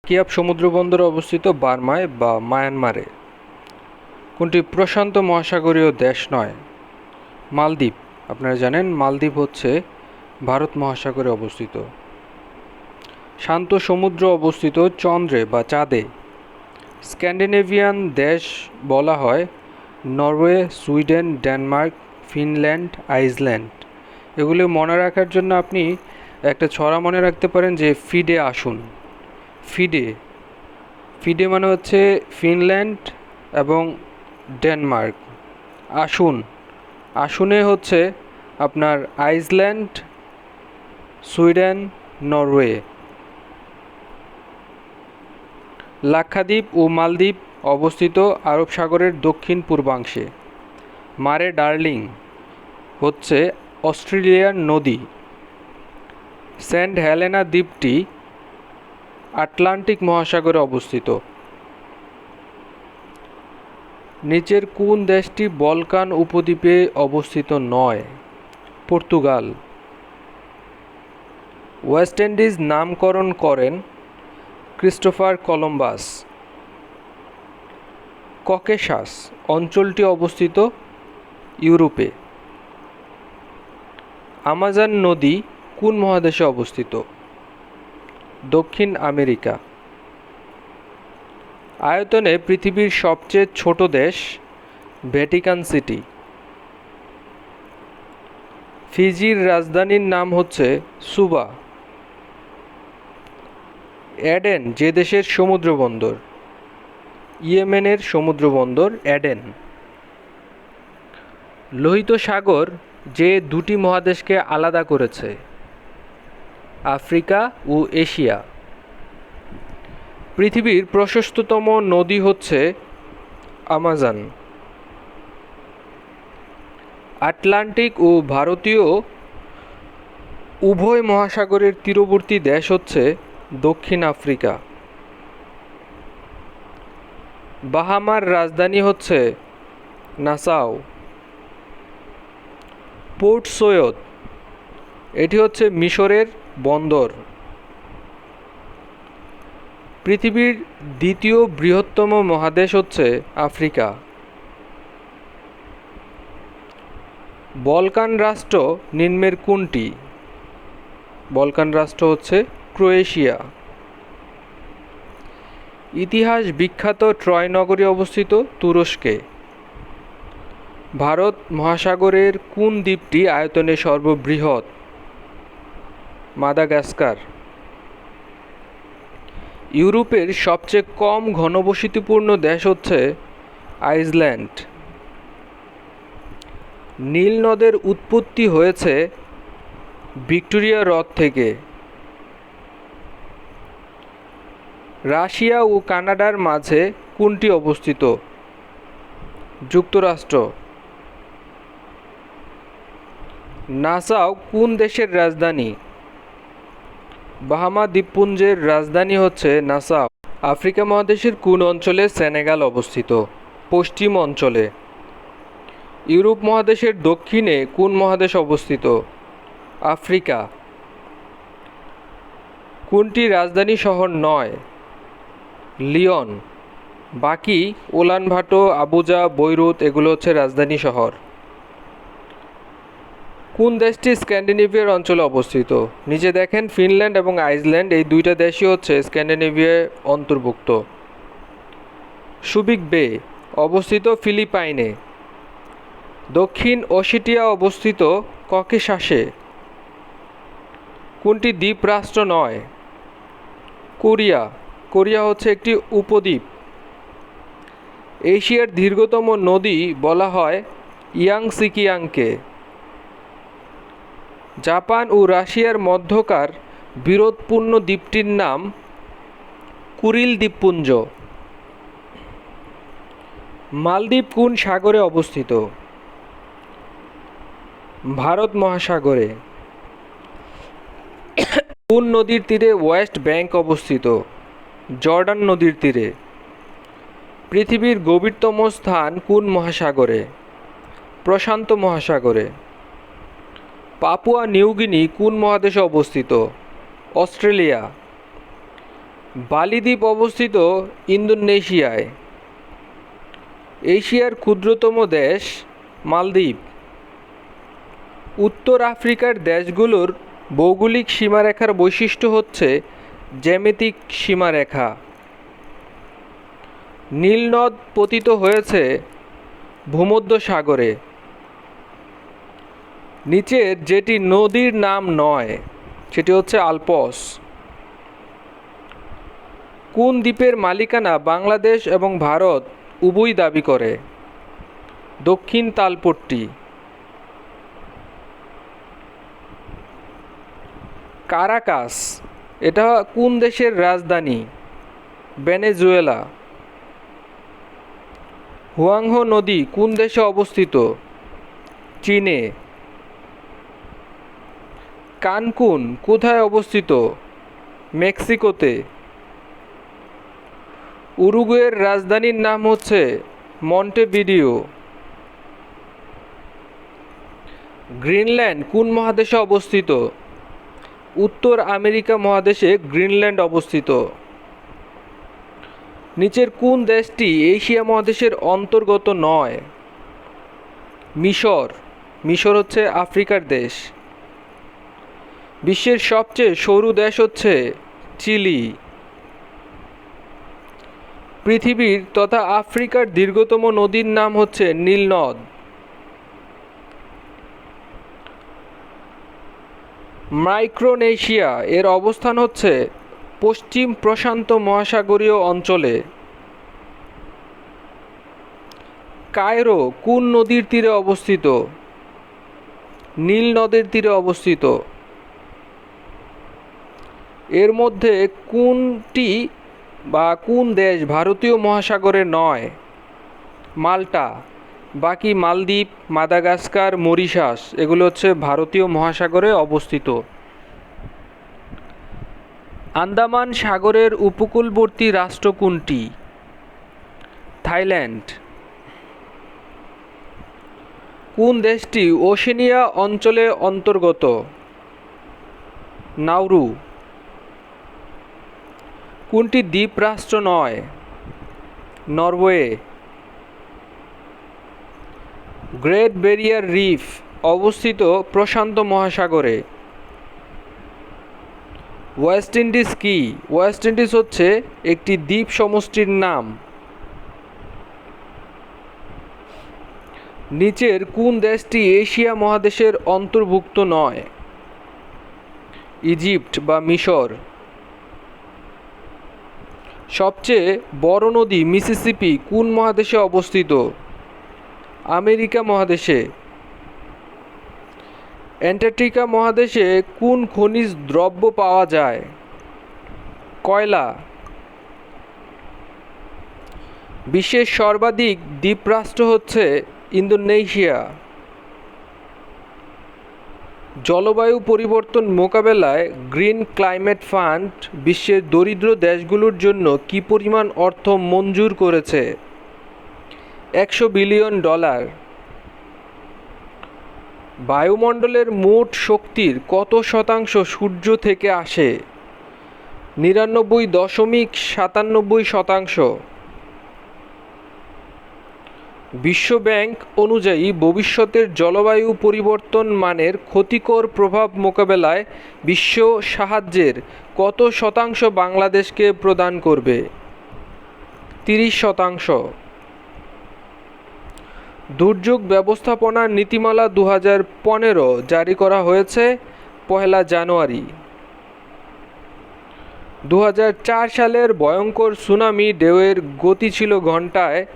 কিয়াব সমুদ্রবন্দর অবস্থিত বার্মায় বা মায়ানমারে। কোনটি প্রশান্ত মহাসাগরীয় দেশ নয়? মালদ্বীপ। আপনারা জানেন মালদ্বীপ হচ্ছে ভারত মহাসাগরে অবস্থিত। শান্ত সমুদ্র অবস্থিত চন্দ্রে বা চাঁদে। স্ক্যান্ডিনেভিয়ান দেশ বলা হয় Norway, Sweden, Denmark, Finland, Iceland. এগুলো মনে রাখার জন্য আপনি একটা ছড়া মনে রাখতে পারেন যে ফিডে আসুন। ফিডে ফিডে মানে হচ্ছে ফিনল্যান্ড এবং ডেনমার্ক। আসুন আসুনে হচ্ছে আপনার আইসল্যান্ড, সুইডেন, নরওয়ে। লাক্ষাদ্বীপ ও মালদ্বীপ অবস্থিত আরব সাগরের দক্ষিণ পূর্বাংশে। মারে ডার্লিং হচ্ছে অস্ট্রেলিয়ার নদী। সেন্ট হেলেনা দ্বীপটি আটলান্টিক মহাসাগরে অবস্থিত। নিচের কোন দেশটি বলকান উপদ্বীপে অবস্থিত নয়? পর্তুগাল। ওয়েস্ট ইন্ডিজ নামকরণ করেন ক্রিস্টোফার কলম্বাস। ককেশাস অঞ্চলটি অবস্থিত ইউরোপে। আমাজন নদী কোন মহাদেশে অবস্থিত? দক্ষিণ আমেরিকা। আয়তনে পৃথিবীর সবচেয়ে ছোট দেশ ভ্যাটিকান সিটি। ফিজির রাজধানীর নাম হচ্ছে সুবা। অ্যাডেন যে দেশের সমুদ্র বন্দর? ইয়েমেনের সমুদ্র বন্দর অ্যাডেন। লোহিত সাগর যে দুটি মহাদেশকে আলাদা করেছে? আফ্রিকা ও এশিয়া। পৃথিবীর প্রশস্ততম নদী হচ্ছে আমাজন। আটলান্টিক ও ভারতীয় উভয় মহাসাগরের তীরবর্তী দেশ হচ্ছে দক্ষিণ আফ্রিকা। বাহামার রাজধানী হচ্ছে নাসাউ। পোর্ট সৈয়দ এটি হচ্ছে মিশরের বন্দর। পৃথিবীর দ্বিতীয় বৃহত্তম মহাদেশ হচ্ছে আফ্রিকা। বলকান রাষ্ট্র নিম্নের কোনটি? বলকান রাষ্ট্র হচ্ছে ক্রোয়েশিয়া। ইতিহাস বিখ্যাত ট্রয় নগরী অবস্থিত তুরস্কে। ভারত মহাসাগরের কোন দ্বীপটি আয়তনে সর্ববৃহৎ? মাদাগাস্কার। ইউরোপের সবচেয়ে কম ঘনবসতিপূর্ণ দেশ হচ্ছে আইসল্যান্ড। নীল নদের উৎপত্তি হয়েছে ভিক্টোরিয়া হ্রদ থেকে। রাশিয়া ও কানাডার মাঝে কোনটি অবস্থিত? যুক্তরাষ্ট্র। নাসাউ কোন দেশের রাজধানী? বাহামা দ্বীপপুঞ্জের রাজধানী হচ্ছে নাসাউ। আফ্রিকা মহাদেশের কোন অঞ্চলে সেনেগাল অবস্থিত? পশ্চিম অঞ্চলে। ইউরোপ মহাদেশের দক্ষিণে কোন মহাদেশ অবস্থিত? আফ্রিকা। কোনটি রাজধানী শহর নয়? লিওন। বাকি উলানবাটো, আবুজা, বৈরুত এগুলো হচ্ছে রাজধানী শহর। কোন দেশটি স্ক্যান্ডিনেভিয়ার অঞ্চলে অবস্থিত? নিচে দেখেন ফিনল্যান্ড এবং আইসল্যান্ড এই দুইটা দেশই হচ্ছে স্ক্যান্ডিনেভিয়ার অন্তর্ভুক্ত। সুবিক বে অবস্থিত ফিলিপাইনে। দক্ষিণ অসেটিয়া অবস্থিত ককেশাসে। কোনটি দ্বীপ রাষ্ট্র নয়? কোরিয়া। কোরিয়া হচ্ছে একটি উপদ্বীপ। এশিয়ার দীর্ঘতম নদী বলা হয় ইয়াংসিকিয়াংকে। জাপান ও রাশিয়ার মধ্যকার বিরোধপূর্ণ দ্বীপটির নাম কুরিল দ্বীপপুঞ্জ। মালদ্বীপ কোন সাগরে অবস্থিত? ভারত মহাসাগরে। কোন নদীর তীরে ওয়েস্ট ব্যাংক অবস্থিত? জর্ডান নদীর তীরে। পৃথিবীর গভীরতম স্থান কোন মহাসাগরে? প্রশান্ত মহাসাগরে। পাপুয়া নিউগিনি কোন মহাদেশে অবস্থিত? অস্ট্রেলিয়া। বালি দ্বীপ অবস্থিত ইন্দোনেশিয়ায়। এশিয়ার ক্ষুদ্রতম দেশ মালদ্বীপ। উত্তর আফ্রিকার দেশগুলোর ভৌগোলিক সীমারেখার বৈশিষ্ট্য হচ্ছে জ্যামিতিক সীমারেখা। নীল নদ পতিত হয়েছে ভূমধ্যসাগরে। নিচের যেটি নদীর নাম নয় সেটি হচ্ছে আল্পস। কোন দ্বীপের মালিকানা বাংলাদেশ এবং ভারত উভয়ই দাবি করে? দক্ষিণ তালপট্টি। কারাকাস এটা কোন দেশের রাজধানী? ভেনেজুয়েলা। হুয়াংহো নদী কোন দেশে অবস্থিত? চীনে। কানকুন কোথায় অবস্থিত? মেক্সিকোতে। উরুগুয়ের রাজধানীর নাম হচ্ছে মন্টেভিডিও। গ্রিনল্যান্ড কোন মহাদেশে অবস্থিত? উত্তর আমেরিকা মহাদেশে গ্রিনল্যান্ড অবস্থিত। নিচের কোন দেশটি এশিয়া মহাদেশের অন্তর্গত নয়? মিশর। মিশর হচ্ছে আফ্রিকার দেশ। বিশ্বের সবচেয়ে সরু দেশ হচ্ছে চিলি। পৃথিবীর তথা আফ্রিকার দীর্ঘতম নদীর নাম হচ্ছে নীল নদ। মাইক্রোনেশিয়া এর অবস্থান হচ্ছে পশ্চিম প্রশান্ত মহাসাগরীয় অঞ্চলে। কায়রো কোন নদীর তীরে অবস্থিত? নীল নদের তীরে অবস্থিত। এর মধ্যে কোনটি বা কোন দেশ ভারতীয় মহাসাগরে নয়? মাল্টা। বাকি মালদ্বীপ, মাদাগাস্কার, মরিশাস এগুলো হচ্ছে ভারতীয় মহাসাগরে অবস্থিত। আন্দামান সাগরের উপকূলবর্তী রাষ্ট্র কোনটি? থাইল্যান্ড। কোন দেশটি ওশেনিয়া অঞ্চলে অন্তর্গত? নাউরু। কোনটি দ্বীপরাষ্ট্র নয়? নরওয়ে। গ্রেট ব্যারিয়ার রিফ অবস্থিত প্রশান্ত মহাসাগরে। ওয়েস্ট ইন্ডিজ কি? ওয়েস্ট ইন্ডিজ হচ্ছে একটি দ্বীপ সমষ্টির নাম। নিচের কোন দেশটি এশিয়া মহাদেশের অন্তর্ভুক্ত নয়? ইজিপ্ট বা মিশর। সবচেয়ে বড় নদী মিসিসিপি কোন মহাদেশে অবস্থিত? আমেরিকা মহাদেশে। অ্যান্টার্কটিকা মহাদেশে কোন খনিজ দ্রব্য পাওয়া যায়? কয়লা। বিশ্বের সর্বাধিক দ্বীপরাষ্ট্র হচ্ছে ইন্দোনেশিয়া। জলবায়ু পরিবর্তন মোকাবেলায় গ্রিন ক্লাইমেট ফান্ড বিশ্বের দরিদ্র দেশগুলোর জন্য কী পরিমাণ অর্থ মঞ্জুর করেছে? $100 বিলিয়ন। বায়ুমণ্ডলের মোট শক্তির কত শতাংশ সূর্য থেকে আসে? 99.97%। বিশ্বব্যাংক অনুযায়ী ভবিষ্যতের জলবায়ু পরিবর্তন মানের ক্ষতিকর প্রভাব মোকাবেলায় বিশ্ব সাহায্যের কত শতাংশ বাংলাদেশকে প্রদান করবে? 30%। দুর্যোগ ব্যবস্থাপনা নীতিমালা 2015 জারি করা হয়েছে 1 জানুয়ারি। 2004 সালের ভয়ঙ্কর সুনামি ঢেউয়ের গতি ছিল ঘন্টায়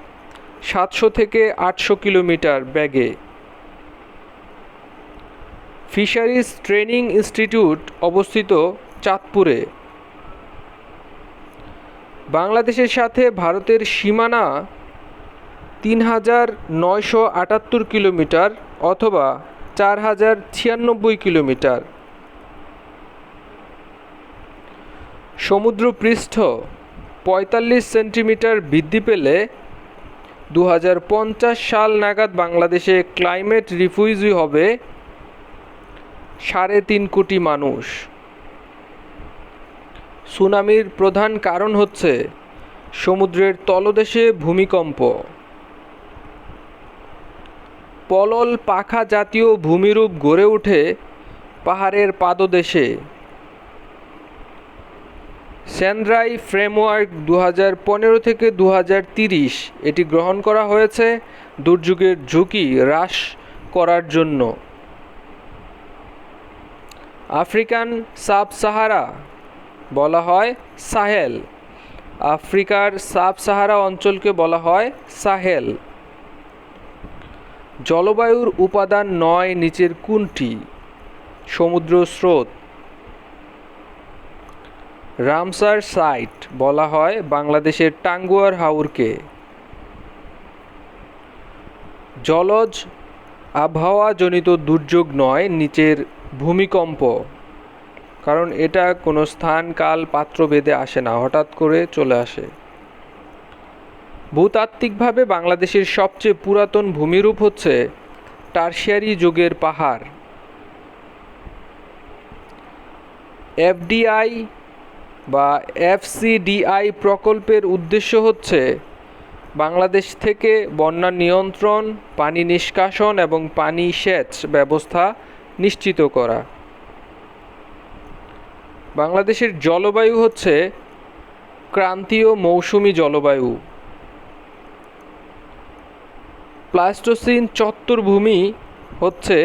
700 থেকে 800 কিলোমিটার বেগে। ফিশারিজ ট্রেনিং ইনস্টিটিউট অবস্থিত চাঁদপুরে। বাংলাদেশের সাথে ভারতের সীমানা 3978 কিলোমিটার অথবা 4096 কিলোমিটার। সমুদ্রপৃষ্ঠ 45 সেন্টিমিটার বৃদ্ধি পেলে 2050 সাল নাগাদ বাংলাদেশে ক্লাইমেট রিফিউজি হবে 3.5 কোটি মানুষ। সুনামির প্রধান কারণ হচ্ছে সমুদ্রের তলদেশে ভূমিকম্প। পলল পাখা জাতীয় ভূমিরূপ গড়ে ওঠে পাহাড়ের পাদদেশে। সেন্দ্রাই ফ্রেমওয়ার্ক 2015 থেকে 2030 এটি গ্রহণ করা হয়েছে দুর্যোগের ঝুঁকি হ্রাস করার জন্য। আফ্রিকান সাব সাহারা বলা হয় সাহেল। আফ্রিকার সাব সাহারা অঞ্চলকে বলা হয় সাহেল। জলবায়ুর উপাদান 9 নিচের কোনটি? সমুদ্র স্রোত। রামসার সাইট বলা হয় বাংলাদেশের টাঙ্গুয়ার হাওরকে। জলজ আবহাওয়াজনিত দুর্যোগ নয় নিচের ভূমিকম্প, কারণ এটা কোনো স্থান কাল পাত্র ভেদে আসে না, হঠাৎ করে চলে আসে। ভূতাত্ত্বিকভাবে বাংলাদেশের সবচেয়ে পুরাতন ভূমিরূপ হচ্ছে টারশিয়ারি যুগের পাহাড়। এফডিআই বা এফসিডিআই প্রকল্পের উদ্দেশ্য হচ্ছে বাংলাদেশ থেকে বন্যা নিয়ন্ত্রণ, পানি নিষ্কাশন এবং পানি সেচ ব্যবস্থা নিশ্চিত করা। বাংলাদেশের জলবায়ু হচ্ছে ক্রান্তীয় মৌসুমী জলবায়ু। প্লাস্টোসিন চত্বরভূমি হচ্ছে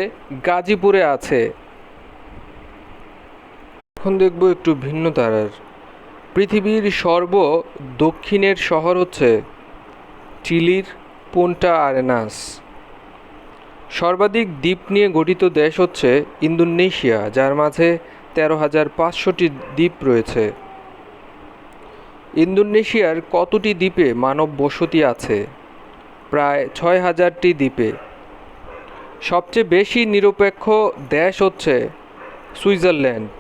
গাজীপুরে আছে। এখন দেখব একটু ভিন্ন ধারার। পৃথিবীর দক্ষিণের শহর হচ্ছে চিলির পুন্টা আরেনাস। সর্বাধিক দ্বীপ নিয়ে গঠিত দেশ হচ্ছে ইন্দোনেশিয়া, যার মাঝে 13,500টি দ্বীপ রয়েছে। ইন্দোনেশিয়ার কতটি দ্বীপে মানব বসতি আছে? প্রায় 6,000টি দ্বীপে। সবচেয়ে বেশি নিরপেক্ষ দেশ হচ্ছে সুইজারল্যান্ড,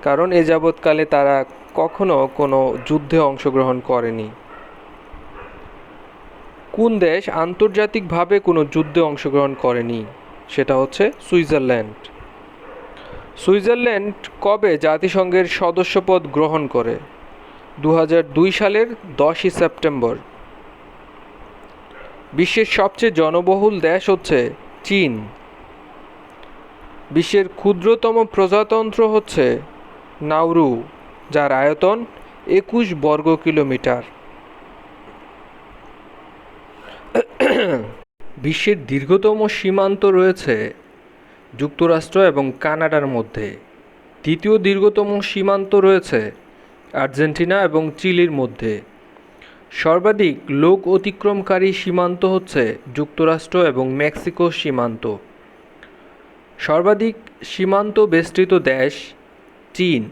কারণ এ যাবৎকালে তারা কখনো কোনো যুদ্ধে অংশগ্রহণ করেনি। কোন দেশ আন্তর্জাতিকভাবে কোনো যুদ্ধে অংশগ্রহণ করেনি? সেটা হচ্ছে সুইজারল্যান্ড। সুইজারল্যান্ড কবে জাতিসংঘের সদস্যপদ গ্রহণ করে? 2002 সালের 10ই সেপ্টেম্বর। বিশ্বের সবচেয়ে জনবহুল দেশ হচ্ছে চীন। বিশ্বের ক্ষুদ্রতম প্রজাতন্ত্র হচ্ছে নাউরু, যার আয়তন 21 বর্গ কিলোমিটার। বিশ্বের দীর্ঘতম সীমান্ত রয়েছে যুক্তরাষ্ট্র এবং কানাডার মধ্যে। দ্বিতীয় দীর্ঘতম সীমান্ত রয়েছে আর্জেন্টিনা এবং চিলির মধ্যে। সর্বাধিক লোক অতিক্রমকারী সীমান্ত হচ্ছে যুক্তরাষ্ট্র এবং মেক্সিকো সীমান্ত। সর্বাধিক সীমান্ত বেষ্টিত দেশ চীন,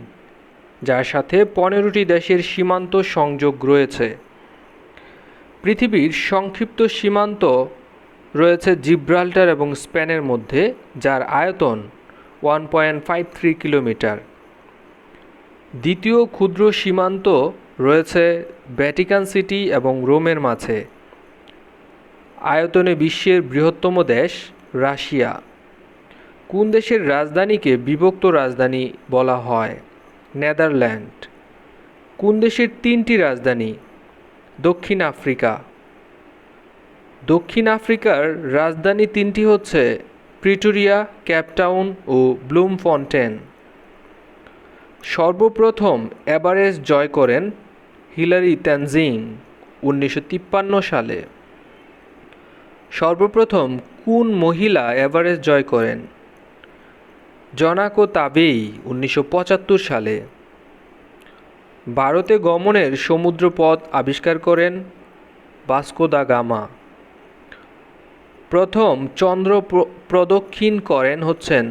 যার সাথে 15টি দেশের সীমান্ত সংযোগ রয়েছে। পৃথিবীর সংক্ষিপ্ত সীমান্ত রয়েছে জিব্রাল্টার এবং স্পেনের মধ্যে, যার আয়তন 1.53 কিলোমিটার। দ্বিতীয় ক্ষুদ্র সীমান্ত রয়েছে ভ্যাটিকান সিটি এবং রোমের মাঝে। আয়তনে বিশ্বের বৃহত্তম দেশ রাশিয়া। কোন দেশের রাজধানীকে বিভক্ত রাজধানী বলা হয়? নেদারল্যান্ড। কোন দেশের 3টি রাজধানী? দক্ষিণ আফ্রিকা। দক্ষিণ আফ্রিকার রাজধানী 3টি হচ্ছে প্রিটোরিয়া, কেপটাউন ও ব্লুমফন্টেন। সর্বপ্রথম এভারেস্ট জয় করেন হিলারি তেনজিং 1953 সালে। সর্বপ্রথম কোন মহিলা এভারেস্ট জয় করেন? জনাকো তাবেই 1975 সালে। ভারতে গমনের সমুদ্রপথ আবিষ্কার করেন ভাস্কো দা গামা। প্রথম চন্দ্র প্রদক্ষিণ করেন হচ্ছেন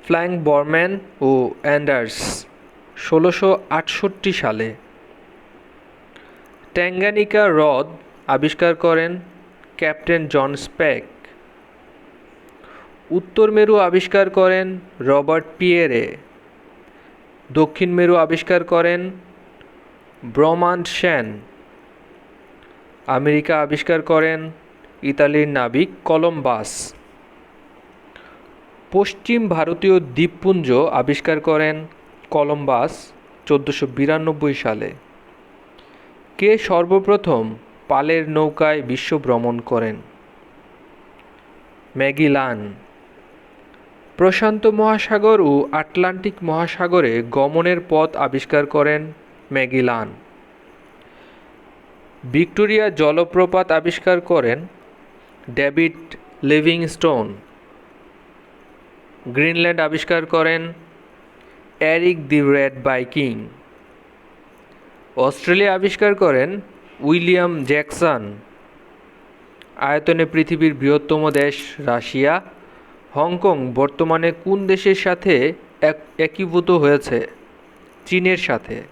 ফ্র্যাঙ্ক বরম্যান ও অ্যান্ডার্স 1668 সালে। ট্যাঙ্গানিকা হ্রদ আবিষ্কার করেন ক্যাপ্টেন জন স্পেক। উত্তর মেরু আবিষ্কার করেন রবার্ট পিয়েরে। দক্ষিণ মেরু আবিষ্কার করেন ব্রহ্মাণ্ড সেন। আমেরিকা আবিষ্কার করেন ইতালির নাবিক কলম্বাস। পশ্চিম ভারতীয় দ্বীপপুঞ্জ আবিষ্কার করেন কলম্বাস 1492 সালে। কে সর্বপ্রথম পালের নৌকায় বিশ্ব ভ্রমণ করেন? ম্যাগেলান। প্রশান্ত মহাসাগর ও আটলান্টিক মহাসাগরে গমনের পথ আবিষ্কার করেন ম্যাগেলান। ভিক্টোরিয়া জলপ্রপাত আবিষ্কার করেন ডেভিড লিভিংস্টোন। গ্রিনল্যান্ড আবিষ্কার করেন এরিক দি রেড ভাইকিং। অস্ট্রেলিয়া আবিষ্কার করেন উইলিয়াম জ্যাকসন। আয়তনে পৃথিবীর বৃহত্তম দেশ রাশিয়া। হংকং বর্তমানে কোন দেশের সাথে একীভূত হয়েছে? চীনের সাথে।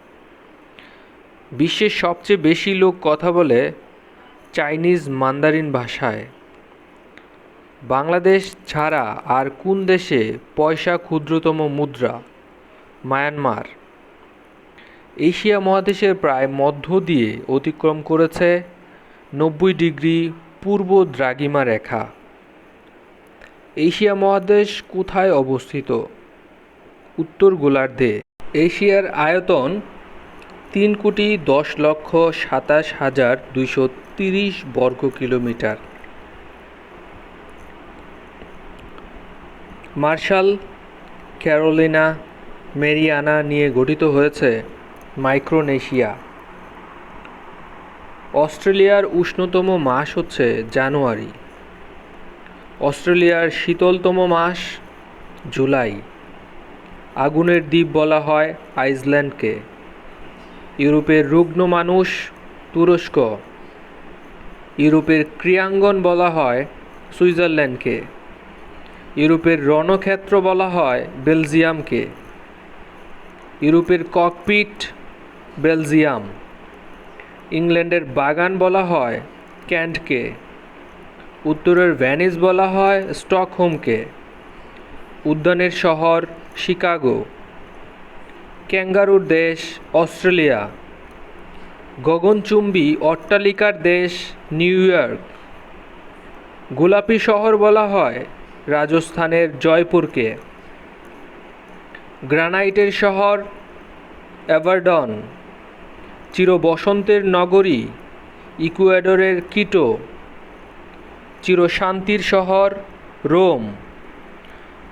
বিশ্বের সবচেয়ে বেশি লোক কথা বলে চাইনিজ মান্দারিন ভাষায়। বাংলাদেশ ছাড়া আর কোন দেশে পয়সা ক্ষুদ্রতম মুদ্রা? মায়ানমার। এশিয়া মহাদেশের প্রায় মধ্য দিয়ে অতিক্রম করেছে 90 ডিগ্রি পূর্ব দ্রাঘিমা রেখা। এশিয়া মহাদেশ কোথায় অবস্থিত? উত্তর গোলার্ধে। এশিয়ার আয়তন 3,10,27,230 বর্গ কিলোমিটার। মার্শাল, ক্যারোলিনা, মেরিয়ানা নিয়ে গঠিত হয়েছে মাইক্রোনেশিয়া। অস্ট্রেলিয়ার উষ্ণতম মাস হচ্ছে জানুয়ারি। অস্ট্রেলিয়ার শীতলতম মাস জুলাই। আগুনের দ্বীপ বলা হয় আইসল্যান্ডকে। ইউরোপের রুগ্ন মানুষ তুরস্ক। ইউরোপের ক্রীড়াঙ্গন বলা হয় সুইজারল্যান্ডকে। ইউরোপের রণক্ষেত্র বলা হয় বেলজিয়ামকে। ইউরোপের ককপিট বেলজিয়াম। ইংল্যান্ডের বাগান বলা হয় ক্যান্টকে। উত্তরের ভেনিস বলা হয় স্টকহোমকে। উদ্যানের শহর শিকাগো। ক্যাঙ্গারুর দেশ অস্ট্রেলিয়া। গগনচুম্বী অট্টালিকার দেশ নিউ ইয়র্ক। গোলাপি শহর বলা হয় রাজস্থানের জয়পুরকে। গ্রানাইটের শহর এভারডন। চির বসন্তের নগরী ইকুয়েডরের কিটো। চির শান্তির শহর রোম।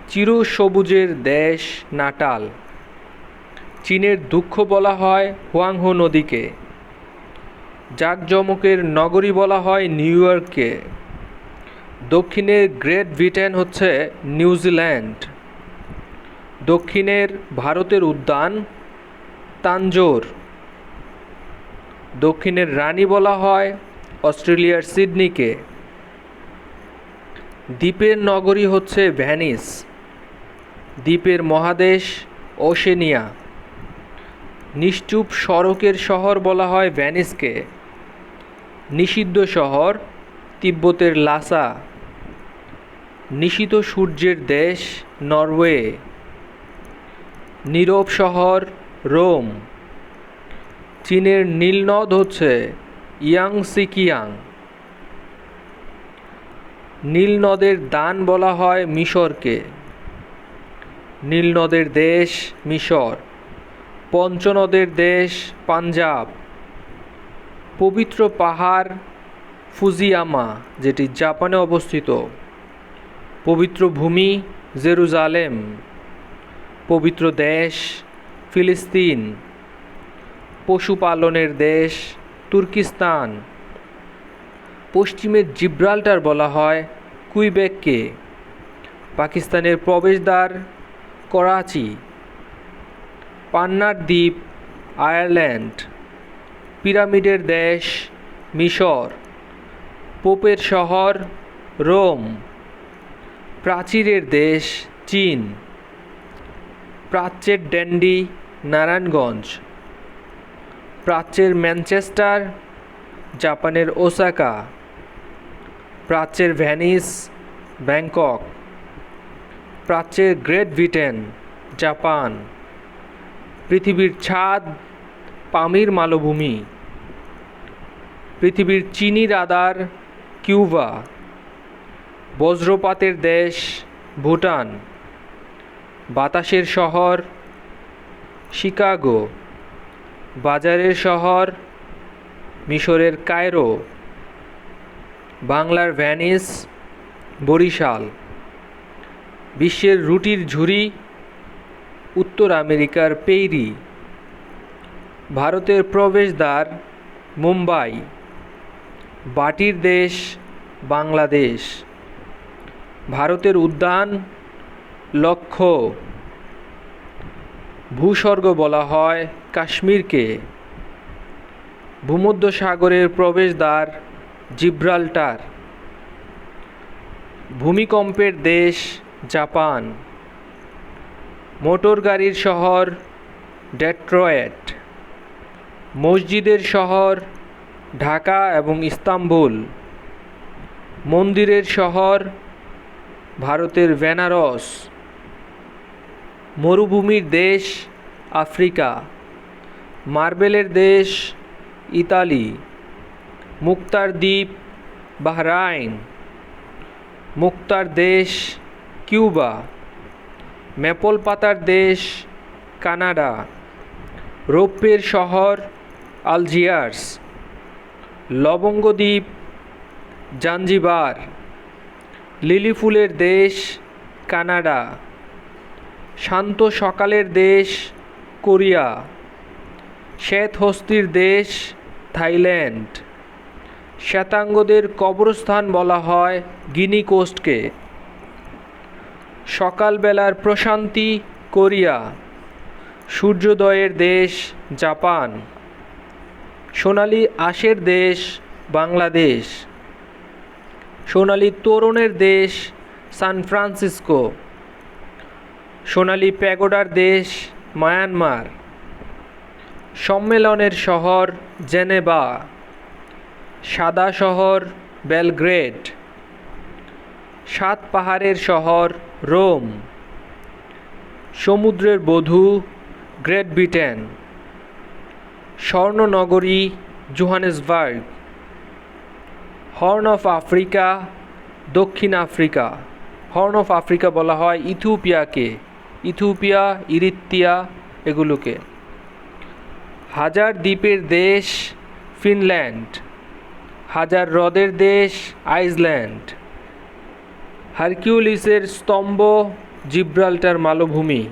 চির সবুজের দেশ নাটাল। চীনের দুঃখ বলা হয় হুয়াংহো নদীকে। জাঁকজমকের নগরী বলা হয় নিউ ইয়র্ককে। দক্ষিণের গ্রেট ব্রিটেন হচ্ছে নিউজিল্যান্ড। দক্ষিণের ভারতের উদ্যান তানজোর। দক্ষিণের রানী বলা হয় অস্ট্রেলিয়ার সিডনিকে। দ্বীপের নগরী হচ্ছে ভেনিস। দ্বীপের মহাদেশ ওশেনিয়া। নিশ্চুপ সড়কের শহর বলা হয় ভেনিসকে। নিষিদ্ধ শহর তিব্বতের লাসা। নিশীথ সূর্যের দেশ নরওয়ে। নীরব শহর রোম। চীনের নীলনদ হচ্ছে ইয়াংসিকিয়াং। নীল নদের দান বলা হয় মিশরকে। নীল নদের দেশ মিশর। পঞ্চনদের দেশ পাঞ্জাব। পবিত্র পাহাড় ফুজিয়ামা, যেটি জাপানে অবস্থিত। পবিত্র ভূমি জেরুজালেম। পবিত্র দেশ ফিলিস্তিন। পশুপালনের দেশ তুর্কিস্তান। পশ্চিমের জিব্রাল্টার বলা হয় কুইবেককে। পাকিস্তানের প্রবেশদ্বার করাচি। পান্নার দ্বীপ আয়ারল্যান্ড। পিরামিডের দেশ মিশর। পোপের শহর রোম। প্রাচীরের দেশ চীন। প্রাচ্যের ড্যান্ডি নারায়ণগঞ্জ। প্রাচ্যের ম্যানচেস্টার জাপানের ওসাকা। প্রাচ্যের ভেনিস ব্যাংকক। প্রাচ্যের গ্রেট ব্রিটেন জাপান। পৃথিবীর ছাদ পামির মালভূমি। পৃথিবীর চিনি রাদার কিউবা। বজ্রপাতের দেশ ভুটান। বাতাসের শহর শিকাগো। বাজারের শহর মিশরের কায়রো, বাংলার ভেনিস, বরিশাল। বিশ্বের রুটির ঝুড়ি উত্তর আমেরিকার পেইরি। ভারতের প্রবেশদ্বার মুম্বাই। বাটির দেশ বাংলাদেশ। ভারতের উদ্যান লক্ষ্য। ভূস্বর্গ বলা হয় কাশ্মীরকে। ভূমধ্যসাগরের প্রবেশদ্বার জিব্রাল্টার। ভূমিকম্পের দেশ জাপান। মোটর গাড়ির শহর ডেট্রয়েট। মসজিদের শহর ঢাকা এবং ইস্তাম্বুল। মন্দিরের শহর ভারতের বেনারস। মরুভূমির দেশ আফ্রিকা। মার্বেলের দেশ ইতালি। মুক্তার দ্বীপ বাহরাইন। মুক্তার দেশ কিউবা। ম্যাপল পাতার দেশ কানাডা। রৌপ্যের শহর আলজিয়ার্স। লবঙ্গ দ্বীপ জাঞ্জিবার। লিলি ফুলের দেশ কানাডা। শান্ত সকালের দেশ কোরিয়া। শ্বেতহস্তির দেশ থাইল্যান্ড। শ্বেতাঙ্গদের কবরস্থান বলা হয় গিনি কোস্টকে। সকালবেলার প্রশান্তি কোরিয়া। সূর্যোদয়ের দেশ জাপান। সোনালি আঁশের দেশ বাংলাদেশ। সোনালি তোরণের দেশ সান ফ্রান্সিসকো। সোনালি প্যাগোডার দেশ মায়ানমার। সম্মেলনের শহর জেনেভা। সাদা শহর বেলগ্রেড। সাত পাহাড়ের শহর রোম। সমুদ্রের বধূ গ্রেট ব্রিটেন। স্বর্ণনগরী জোহানেসবার্গ। হর্ন অফ আফ্রিকা দক্ষিণ আফ্রিকা। হর্ন অফ আফ্রিকা বলা হয় ইথিওপিয়াকে। ইথিওপিয়া ইরিত্রিয়া এগুলোকে। হাজার দ্বীপের দেশ ফিনল্যান্ড। হাজার হ্রদের দেশ আইসল্যান্ড। হারকিউলিসের স্তম্ভ জিব্রাল্টার মালভূমি।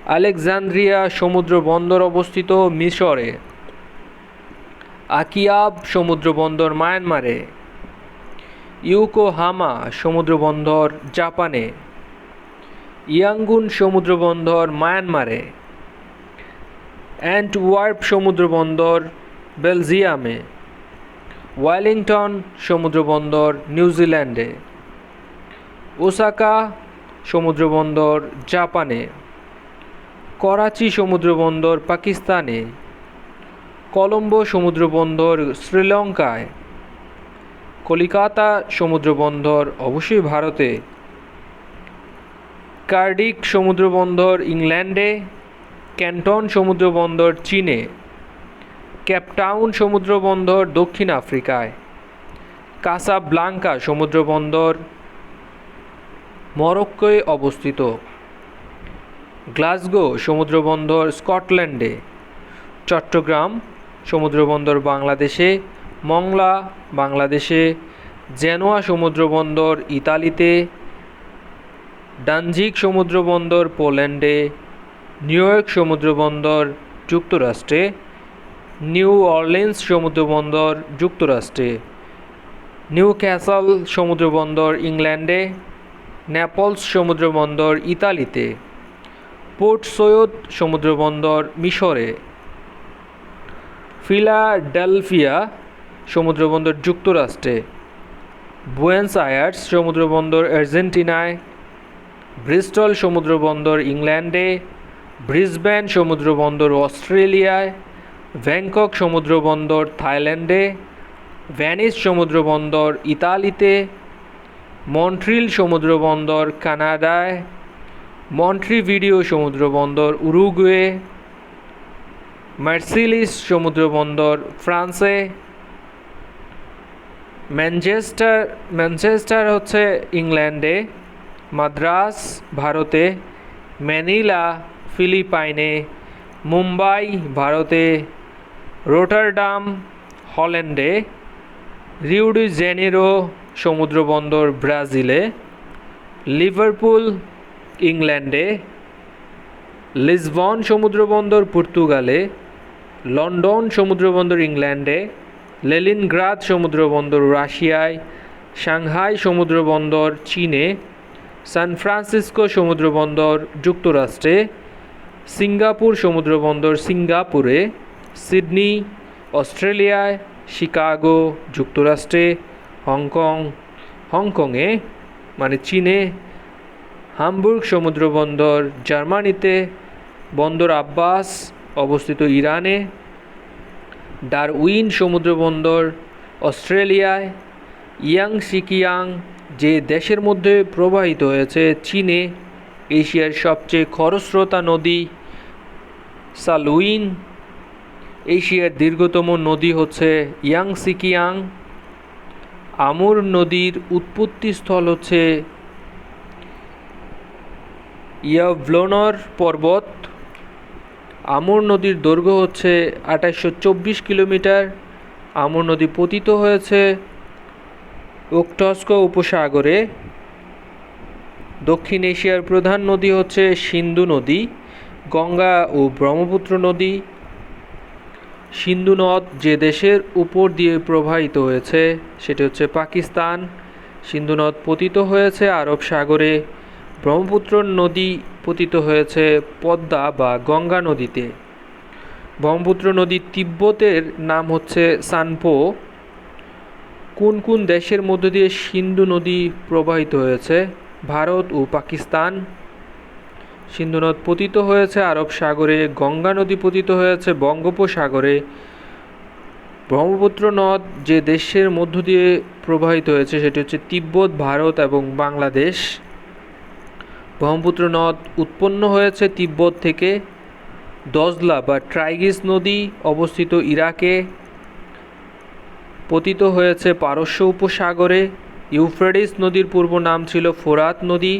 আলেকজান্দ্রিয়া সমুদ্র বন্দর অবস্থিত মিশরে। আকিয়াব সমুদ্র বন্দর মায়ানমারে। ইয়োকোহামা সমুদ্র বন্দর জাপানে। ইয়াঙ্গুন সমুদ্র বন্দর মায়ানমারে। অ্যান্টওয়ার্প সমুদ্র বন্দর বেলজিয়ামে। ওয়েলিংটন সমুদ্র বন্দর নিউজিল্যান্ডে। ওসাকা সমুদ্র বন্দর জাপানে। করাচি সমুদ্র বন্দর পাকিস্তানে। কলম্বো সমুদ্র বন্দর শ্রীলঙ্কায়। কলিকাতা সমুদ্র বন্দর অবশ্যই ভারতে। কার্ডিক সমুদ্র বন্দর ইংল্যান্ডে। ক্যান্টন সমুদ্র বন্দর চীনে। কেপটাউন সমুদ্র বন্দর দক্ষিণ আফ্রিকায়। কাসাব্লাঙ্কা সমুদ্র বন্দর মরক্কোয় অবস্থিত। গ্লাসগো সমুদ্র বন্দর স্কটল্যান্ডে। চট্টগ্রাম সমুদ্র বন্দর বাংলাদেশে। মংলা বাংলাদেশে। জেনোয়া সমুদ্র বন্দর ইতালিতে। ডানজিক সমুদ্র বন্দর পোল্যান্ডে। নিউ ইয়র্ক সমুদ্র বন্দর যুক্তরাষ্ট্রে। নিউ অরলিন্স সমুদ্র বন্দর যুক্তরাষ্ট্রে। নিউ ক্যাসল সমুদ্র বন্দর ইংল্যান্ডে। নেপলস সমুদ্র বন্দর ইতালিতে। পোর্ট সৈয়দ সমুদ্র বন্দর মিশরে। ফিলাডেলফিয়া সমুদ্র বন্দর যুক্তরাষ্ট্রে। বুয়েন্স আয়ার্স সমুদ্র বন্দর আর্জেন্টিনায়। ব্রিস্টল সমুদ্র বন্দর ইংল্যান্ডে। ব্রিসবেন সমুদ্র বন্দর অস্ট্রেলিয়ায়। ব্যাংকক সমুদ্র বন্দর থাইল্যান্ডে। ভেনিস সমুদ্র বন্দর ইতালিতে। মন্ট্রিল সমুদ্র বন্দর কানাডায়। মন্ট্রিভিডিও সমুদ্র বন্দর উরুগুয়ে। মার্সিলিস সমুদ্র বন্দর ফ্রান্সে। ম্যানচেস্টার হচ্ছে ইংল্যান্ডে। মাদ্রাস ভারতে। ম্যানিলা ফিলিপাইনে। মুম্বাই ভারতে, রোটারডাম হল্যান্ডে, রিও ডি জেনেরো সমুদ্রবন্দর ব্রাজিলে, লিভারপুল ইংল্যান্ডে, লিসবন সমুদ্রবন্দর পর্তুগালে, লন্ডন সমুদ্রবন্দর ইংল্যান্ডে, লেনিনগ্রাদ সমুদ্রবন্দর রাশিয়ায়, সাংহাই সমুদ্রবন্দর চীনে, সান ফ্রান্সিসকো সমুদ্রবন্দর যুক্তরাষ্ট্রে, সিঙ্গাপুর সমুদ্রবন্দর সিঙ্গাপুরে, সিডনি অস্ট্রেলিয়ায়, শিকাগো যুক্তরাষ্ট্রে, হংকংয়ে মানে চীনে, হামবুর্গ সমুদ্রবন্দর জার্মানিতে, বন্দর আব্বাস অবস্থিত ইরানে, ডারউইন সমুদ্রবন্দর অস্ট্রেলিয়ায়, ইয়াংশিকিয়াং যে দেশের মধ্যে প্রবাহিত হয়েছে চীনে, এশিয়ার সবচেয়ে খরস্রোতা নদী সালুইন, এশিয়ার দীর্ঘতম নদী হচ্ছে ইয়াংশিকিয়াং, আমুর নদীর উৎপত্তিস্থল হচ্ছে ইয়াভলোনর পর্বত, আমুর নদীর দৈর্ঘ্য হচ্ছে 2824 কিলোমিটার, আমুর নদী পতিত হয়েছে ওখটস্ক উপসাগরে, দক্ষিণ এশিয়ার প্রধান নদী হচ্ছে সিন্ধু নদী, গঙ্গা ও ব্রহ্মপুত্র নদী। সিন্ধু নদ যে দেশের উপর দিয়ে প্রবাহিত হয়েছে সেটি হচ্ছে পাকিস্তান, সিন্ধু নদ পতিত হয়েছে আরব সাগরে, ব্রহ্মপুত্র নদী পতিত হয়েছে পদ্মা বা গঙ্গা নদীতে, ব্রহ্মপুত্র নদী তিব্বতের নাম হচ্ছে সানপো। কোন কোন দেশের মধ্য দিয়ে সিন্ধু নদী প্রবাহিত হয়েছে? ভারত ও পাকিস্তান। সিন্ধু নদ পতিত হয়েছে আরব সাগরে, গঙ্গা নদী পতিত হয়েছে বঙ্গোপসাগরে, ব্রহ্মপুত্র নদ যে দেশের মধ্য দিয়ে প্রবাহিত হয়েছে সেটি হচ্ছে তিব্বত, ভারত এবং বাংলাদেশ। ব্রহ্মপুত্র নদ উৎপন্ন হয়েছে তিব্বত থেকে। দজলা বা ট্রাইগ্রিস নদী অবস্থিত ইরাকে, পতিত হয়েছে পারস্য উপসাগরে। ইউফ্রেটিস নদীর পূর্ব নাম ছিল ফোরাত নদী।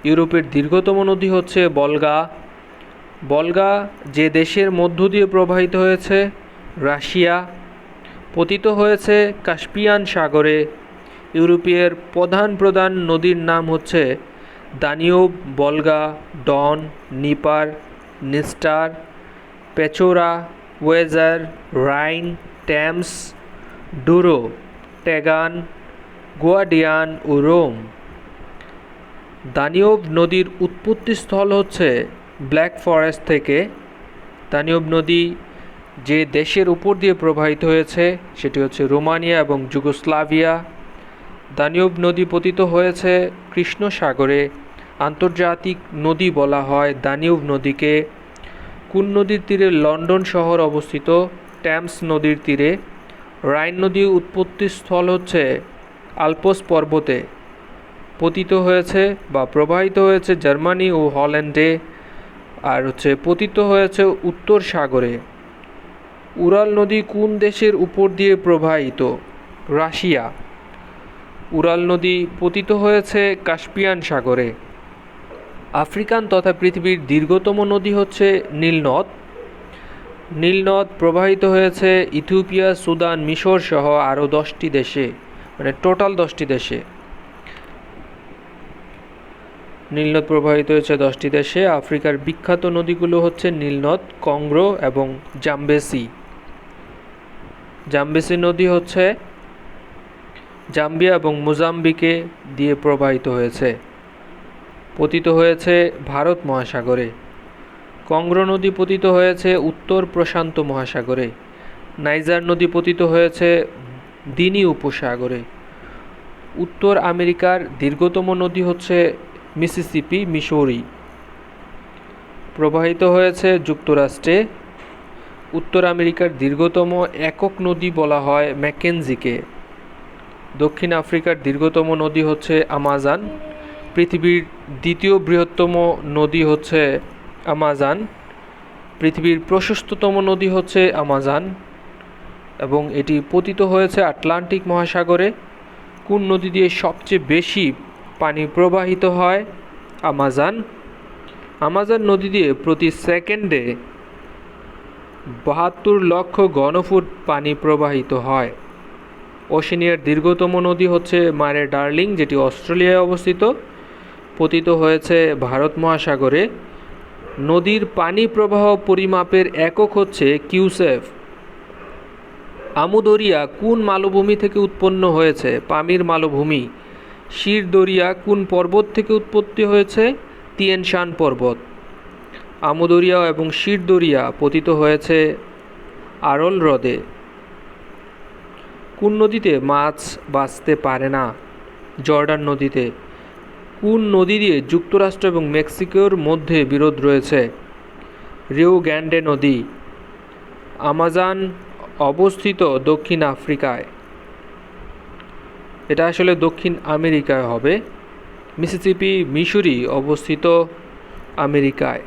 ইউরোপের দীর্ঘতম নদী হচ্ছে বলগা। বলগা যে দেশের মধ্য দিয়ে প্রবাহিত হয়েছে রাশিয়া, পতিত হয়েছে কাস্পিয়ান সাগরে। ইউরোপের প্রধান নদীর নাম হচ্ছে দানিউব, বলগা, ডন, নিপার, নিস্টার, পেচোরা, ওয়েজার, রাইন, ট্যামস, ডুরো, ট্যাগান, গুয়াডিয়ান ও রোম। দানিউব নদীর উৎপত্তিস্থল হচ্ছে ব্ল্যাক ফরেস্ট থেকে। দানিউব নদী যে দেশের উপর দিয়ে প্রবাহিত হয়েছে সেটি হচ্ছে রোমানিয়া এবং যুগোস্লাভিয়া। দানিউব নদী পতিত হয়েছে কৃষ্ণ সাগরে। আন্তর্জাতিক নদী বলা হয় দানিউব নদীকে। কোন নদীর তীরে লন্ডন শহর অবস্থিত? ট্যামস নদীর তীরে। রাইন নদীর উৎপত্তিস্থল হচ্ছে আল্পস পর্বতে, পতিত হয়েছে বা প্রবাহিত হয়েছে জার্মানি ও হল্যান্ডে, আর পতিত হয়েছে উত্তর সাগরে। উরাল নদী কোন দেশের উপর দিয়ে প্রবাহিত? রাশিয়া। উরাল নদী পতিত হয়েছে কাস্পিয়ান সাগরে। আফ্রিকান তথা পৃথিবীর দীর্ঘতম নদী হচ্ছে নীলনদ। নীলনদ প্রবাহিত হয়েছে ইথিওপিয়া, সুদান, মিশর সহ আরও 10টি দেশে, মানে টোটাল 10টি দেশে নীলনদ প্রবাহিত হয়েছে 10টি দেশে। আফ্রিকার বিখ্যাত নদীগুলো হচ্ছে নীলনদ, কংগো এবং জাম্বেসি। জাম্বেসি নদী হচ্ছে জাম্বিয়া এবং মোজাম্বিকে দিয়ে প্রবাহিত হয়েছে, পতিত হয়েছে ভারত মহাসাগরে। কংগো নদী পতিত হয়েছে উত্তর প্রশান্ত মহাসাগরে। নাইজার নদী পতিত হয়েছে দিনি উপসাগরে। উত্তর আমেরিকার দীর্ঘতম নদী হচ্ছে মিসিসিপি, মিসৌরি, প্রবাহিত হয়েছে যুক্তরাষ্ট্রে। উত্তর আমেরিকার দীর্ঘতম একক নদী বলা হয় ম্যাকেনজিকে। দক্ষিণ আফ্রিকার দীর্ঘতম নদী হচ্ছে আমাজন। পৃথিবীর দ্বিতীয় বৃহত্তম নদী হচ্ছে আমাজন। পৃথিবীর প্রশস্ততম নদী হচ্ছে আমাজন এবং এটি পতিত হয়েছে আটলান্টিক মহাসাগরে। কোন নদী দিয়ে সবচেয়ে বেশি পানি প্রবাহিত হয়? আমাজন। আমাজন নদী দিয়ে প্রতি সেকেন্ডে 72 লক্ষ ঘনফুট পানি প্রবাহিত হয়। ওশেনিয়ার দীর্ঘতম নদী হচ্ছে মারে ডার্লিং, যেটি অস্ট্রেলিয়ায় অবস্থিত, পতিত হয়েছে ভারত মহাসাগরে। নদীর পানি প্রবাহ পরিমাপের একক হচ্ছে কিউসেফ। আমু দরিয়া কোন মালভূমি থেকে উৎপন্ন হয়েছে? পামির মালভূমি। শির দরিয়া কোন পর্বত থেকে উৎপত্তি হয়েছে? তিয়েন শান পর্বত। আমু দরিয়া এবং শির দরিয়া পতিত হয়েছে আরল হ্রদে। কোন নদীতে মাছ বাঁচতে পারে না? জর্ডান নদীতে। কোন নদী দিয়ে যুক্তরাষ্ট্র এবং মেক্সিকোর মধ্যে বিরোধ রয়েছে? রিও গ্র্যান্ডে নদী। আমাজন অবস্থিত দক্ষিণ আফ্রিকায়। এটা আসলে দক্ষিণ আমেরিকায় হবে। মিসিসিপি মিসুরি অবস্থিত আমেরিকায়।